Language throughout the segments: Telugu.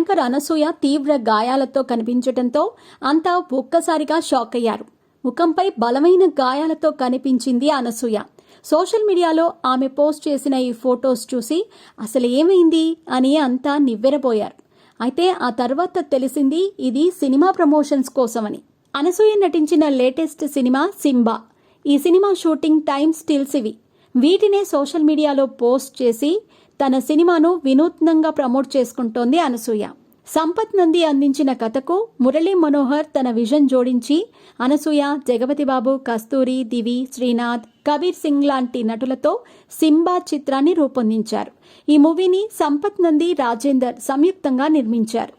యాంకర్ అనసూయ తీవ్ర గాయాలతో కనిపించడంతో అంతా ఒక్కసారిగా షాక్ అయ్యారు. ముఖంపై బలమైన గాయాలతో కనిపించింది అనసూయ. సోషల్ మీడియాలో ఆమె పోస్ట్ చేసిన ఈ ఫొటోస్ చూసి అసలు ఏమైంది అని అంతా నివ్వెరపోయారు. అయితే ఆ తర్వాత తెలిసింది ఇది సినిమా ప్రమోషన్స్ కోసమని. అనసూయ నటించిన లేటెస్ట్ సినిమా సింబా. ఈ సినిమా షూటింగ్ టైమ్ స్టిల్స్ ఇవి. వీటినే సోషల్ మీడియాలో పోస్ట్ చేసి తన సినిమాను వినూత్నంగా ప్రమోట్ చేసుకుంటోంది అనసూయ. సంపత్ నంది అందించిన కథకు మురళీ మనోహర్ తన విజన్ జోడించి అనసూయ, జగపతి బాబు, కస్తూరి, దివి, శ్రీనాథ్, కబీర్ సింగ్ లాంటి నటులతో సింబా చిత్రాన్ని రూపొందించారు. ఈ మూవీని సంపత్ నంది, రాజేందర్ సంయుక్తంగా నిర్మించారు.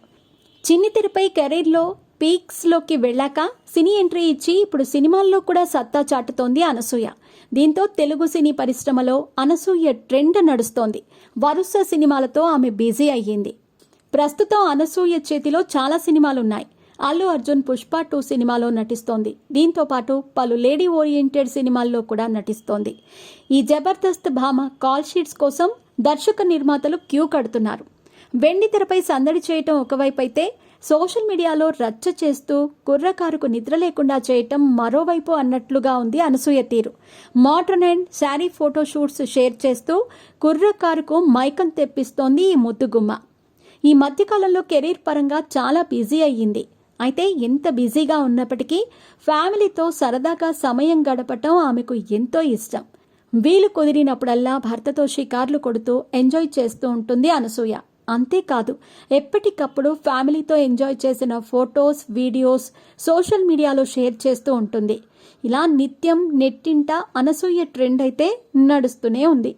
చిన్నితెరపై కెరీర్లో పీక్స్లోకి వెళ్ళాక సినీ ఎంట్రీ ఇచ్చి ఇప్పుడు సినిమాల్లో కూడా సత్తా చాటుతోంది అనసూయ. దీంతో తెలుగు సినీ పరిశ్రమలో అనసూయ ట్రెండ్ నడుస్తోంది. వరుస సినిమాలతో ఆమె బిజీ అయ్యింది. ప్రస్తుతం అనసూయ చేతిలో చాలా సినిమాలున్నాయి. అల్లు అర్జున్ పుష్ప 2 సినిమాలో నటిస్తోంది. దీంతో పాటు పలు లేడీ ఓరియంటెడ్ సినిమాల్లో కూడా నటిస్తోంది. ఈ జబర్దస్త్ భామ కాల్ షీట్స్ కోసం దర్శక నిర్మాతలు క్యూ కడుతున్నారు. వెండి తెరపై సందడి చేయటం ఒకవైపు అయితే సోషల్ మీడియాలో రచ్చ చేస్తూ కుర్రకారుకు నిద్ర లేకుండా చేయటం మరోవైపు అన్నట్లుగా ఉంది అనసూయ తీరు. Modern and sari photoshoots share చేస్తూ కుర్రకారుకు మైకం తెప్పిస్తోంది ఈ ముద్దుగుమ్మ. ఈ మధ్యకాలంలో కెరీర్ పరంగా చాలా బిజీ అయ్యింది. అయితే ఎంత బిజీగా ఉన్నప్పటికీ ఫ్యామిలీతో సరదాగా సమయం గడపటం ఆమెకు ఎంతో ఇష్టం. వీలు కుదిరినప్పుడల్లా భర్తతో షికార్లు కొడుతూ ఎంజాయ్ చేస్తూ ఉంటుంది అనసూయ. అంతేకాదు ఎప్పటికప్పుడు ఫ్యామిలీతో ఎంజాయ్ చేసిన ఫొటోస్, వీడియోస్ సోషల్ మీడియాలో షేర్ చేస్తూ ఉంటుంది. ఇలా నిత్యం నెట్టింట అనసూయ ట్రెండ్ అయితే నడుస్తూనే ఉంది.